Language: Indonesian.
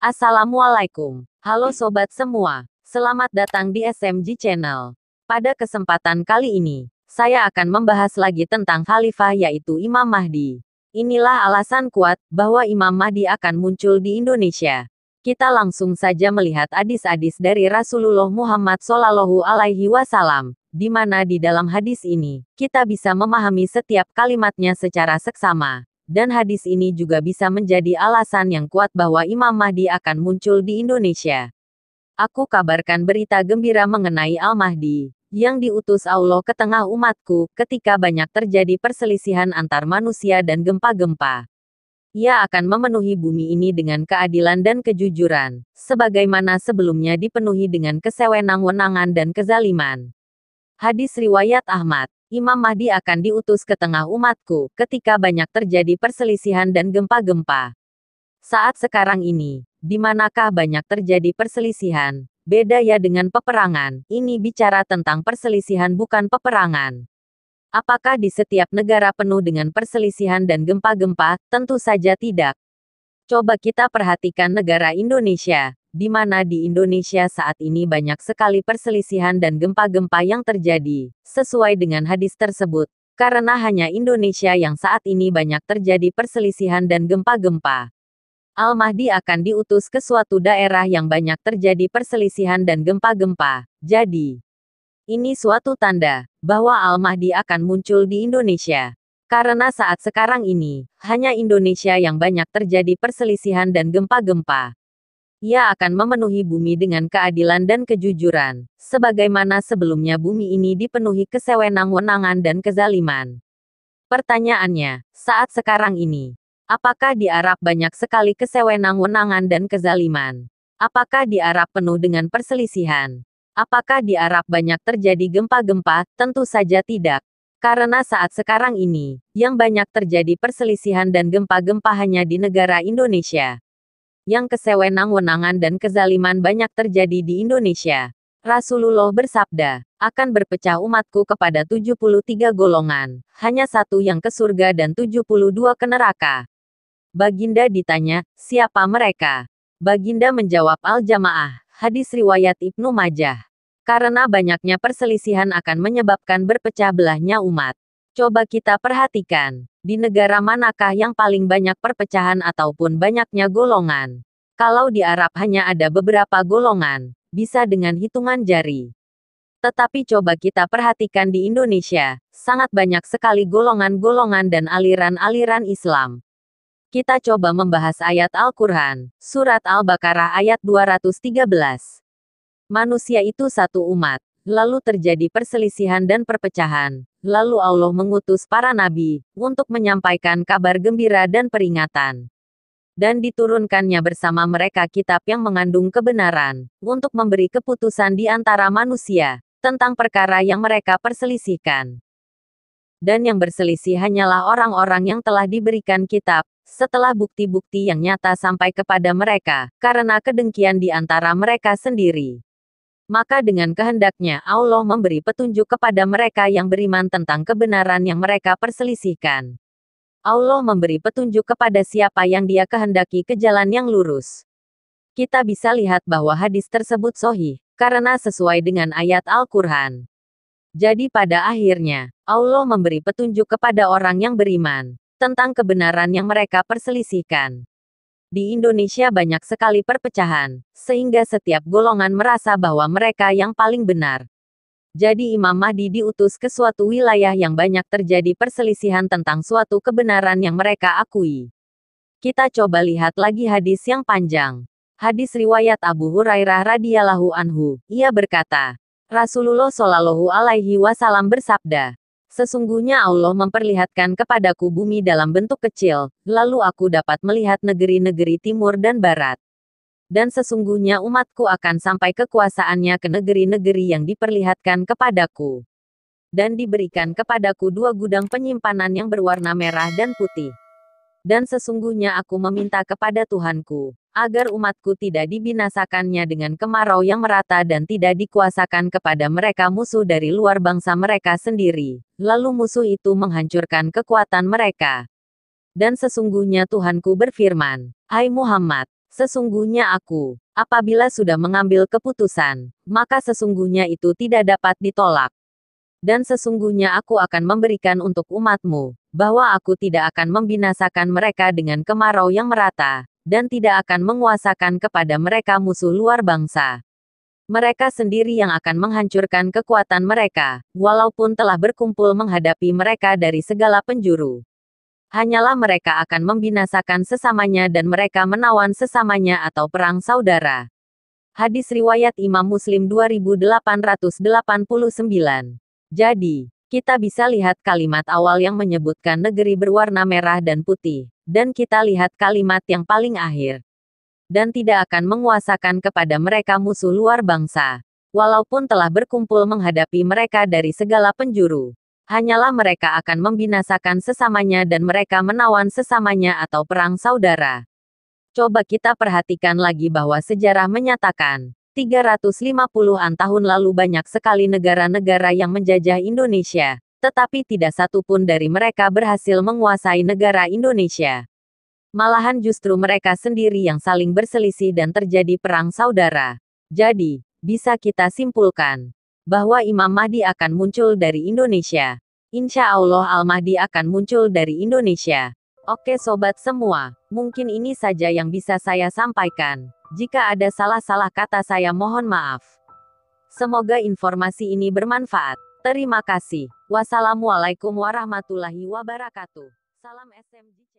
Assalamualaikum. Halo sobat semua. Selamat datang di SMG Channel. Pada kesempatan kali ini, saya akan membahas lagi tentang khalifah yaitu Imam Mahdi. Inilah alasan kuat bahwa Imam Mahdi akan muncul di Indonesia. Kita langsung saja melihat hadis-hadis dari Rasulullah Muhammad Shallallahu Alaihi Wasallam, di mana di dalam hadis ini kita bisa memahami setiap kalimatnya secara seksama. Dan hadis ini juga bisa menjadi alasan yang kuat bahwa Imam Mahdi akan muncul di Indonesia. Aku kabarkan berita gembira mengenai Al-Mahdi, yang diutus Allah ke tengah umatku, ketika banyak terjadi perselisihan antar manusia dan gempa-gempa. Ia akan memenuhi bumi ini dengan keadilan dan kejujuran, sebagaimana sebelumnya dipenuhi dengan kesewenang-wenangan dan kezaliman. Hadis riwayat Ahmad. Imam Mahdi akan diutus ke tengah umatku, ketika banyak terjadi perselisihan dan gempa-gempa. Saat sekarang ini, di manakah banyak terjadi perselisihan? Beda ya dengan peperangan, ini bicara tentang perselisihan bukan peperangan. Apakah di setiap negara penuh dengan perselisihan dan gempa-gempa? Tentu saja tidak. Coba kita perhatikan negara Indonesia, di mana di Indonesia saat ini banyak sekali perselisihan dan gempa-gempa yang terjadi, sesuai dengan hadis tersebut, karena hanya Indonesia yang saat ini banyak terjadi perselisihan dan gempa-gempa. Al-Mahdi akan diutus ke suatu daerah yang banyak terjadi perselisihan dan gempa-gempa, jadi ini suatu tanda bahwa Al-Mahdi akan muncul di Indonesia. Karena saat sekarang ini, hanya Indonesia yang banyak terjadi perselisihan dan gempa-gempa. Ia akan memenuhi bumi dengan keadilan dan kejujuran, sebagaimana sebelumnya bumi ini dipenuhi kesewenang-wenangan dan kezaliman. Pertanyaannya, saat sekarang ini, apakah di Arab banyak sekali kesewenang-wenangan dan kezaliman? Apakah di Arab penuh dengan perselisihan? Apakah di Arab banyak terjadi gempa-gempa? Tentu saja tidak. Karena saat sekarang ini, yang banyak terjadi perselisihan dan gempa-gempa hanya di negara Indonesia. Yang kesewenang-wenangan dan kezaliman banyak terjadi di Indonesia. Rasulullah bersabda, akan berpecah umatku kepada 73 golongan, hanya satu yang ke surga dan 72 ke neraka. Baginda ditanya, siapa mereka? Baginda menjawab Al-Jamaah, hadis riwayat Ibnu Majah. Karena banyaknya perselisihan akan menyebabkan berpecah belahnya umat. Coba kita perhatikan, di negara manakah yang paling banyak perpecahan ataupun banyaknya golongan? Kalau di Arab hanya ada beberapa golongan, bisa dengan hitungan jari. Tetapi coba kita perhatikan di Indonesia, sangat banyak sekali golongan-golongan dan aliran-aliran Islam. Kita coba membahas ayat Al-Quran, Surat Al-Baqarah ayat 213. Manusia itu satu umat, lalu terjadi perselisihan dan perpecahan, lalu Allah mengutus para nabi, untuk menyampaikan kabar gembira dan peringatan. Dan diturunkannya bersama mereka kitab yang mengandung kebenaran, untuk memberi keputusan di antara manusia, tentang perkara yang mereka perselisihkan. Dan yang berselisih hanyalah orang-orang yang telah diberikan kitab, setelah bukti-bukti yang nyata sampai kepada mereka, karena kedengkian di antara mereka sendiri. Maka dengan kehendaknya Allah memberi petunjuk kepada mereka yang beriman tentang kebenaran yang mereka perselisihkan. Allah memberi petunjuk kepada siapa yang Dia kehendaki ke jalan yang lurus. Kita bisa lihat bahwa hadis tersebut sahih, karena sesuai dengan ayat Al-Quran. Jadi pada akhirnya, Allah memberi petunjuk kepada orang yang beriman, tentang kebenaran yang mereka perselisihkan. Di Indonesia banyak sekali perpecahan, sehingga setiap golongan merasa bahwa mereka yang paling benar. Jadi Imam Mahdi diutus ke suatu wilayah yang banyak terjadi perselisihan tentang suatu kebenaran yang mereka akui. Kita coba lihat lagi hadis yang panjang. Hadis riwayat Abu Hurairah radhiyallahu anhu, ia berkata, Rasulullah Shallallahu Alaihi Wasallam bersabda, sesungguhnya Allah memperlihatkan kepadaku bumi dalam bentuk kecil, lalu aku dapat melihat negeri-negeri timur dan barat. Dan sesungguhnya umatku akan sampai kekuasaannya ke negeri-negeri yang diperlihatkan kepadaku. Dan diberikan kepadaku 2 gudang penyimpanan yang berwarna merah dan putih. Dan sesungguhnya aku meminta kepada Tuhanku, agar umatku tidak dibinasakannya dengan kemarau yang merata dan tidak dikuasakan kepada mereka musuh dari luar bangsa mereka sendiri, lalu musuh itu menghancurkan kekuatan mereka. Dan sesungguhnya Tuhanku berfirman, Hai Muhammad, Sesungguhnya aku, apabila sudah mengambil keputusan, maka sesungguhnya itu tidak dapat ditolak. Dan sesungguhnya aku akan memberikan untuk umatmu, bahwa aku tidak akan membinasakan mereka dengan kemarau yang merata, dan tidak akan menguasakan kepada mereka musuh luar bangsa. Mereka sendiri yang akan menghancurkan kekuatan mereka, walaupun telah berkumpul menghadapi mereka dari segala penjuru. Hanyalah mereka akan membinasakan sesamanya dan mereka menawan sesamanya atau perang saudara. Hadis riwayat Imam Muslim 2889. Jadi, kita bisa lihat kalimat awal yang menyebutkan negeri berwarna merah dan putih, dan kita lihat kalimat yang paling akhir. Dan tidak akan menguasakan kepada mereka musuh luar bangsa, walaupun telah berkumpul menghadapi mereka dari segala penjuru. Hanyalah mereka akan membinasakan sesamanya dan mereka menawan sesamanya atau perang saudara. Coba kita perhatikan lagi bahwa sejarah menyatakan, 350-an tahun lalu banyak sekali negara-negara yang menjajah Indonesia, tetapi tidak satu pun dari mereka berhasil menguasai negara Indonesia. Malahan justru mereka sendiri yang saling berselisih dan terjadi perang saudara. Jadi, bisa kita simpulkan bahwa Imam Mahdi akan muncul dari Indonesia. Insya Allah Al-Mahdi akan muncul dari Indonesia. Oke sobat semua, mungkin ini saja yang bisa saya sampaikan. Jika ada salah-salah kata saya mohon maaf. Semoga informasi ini bermanfaat. Terima kasih. Wassalamualaikum warahmatullahi wabarakatuh. Salam SMG.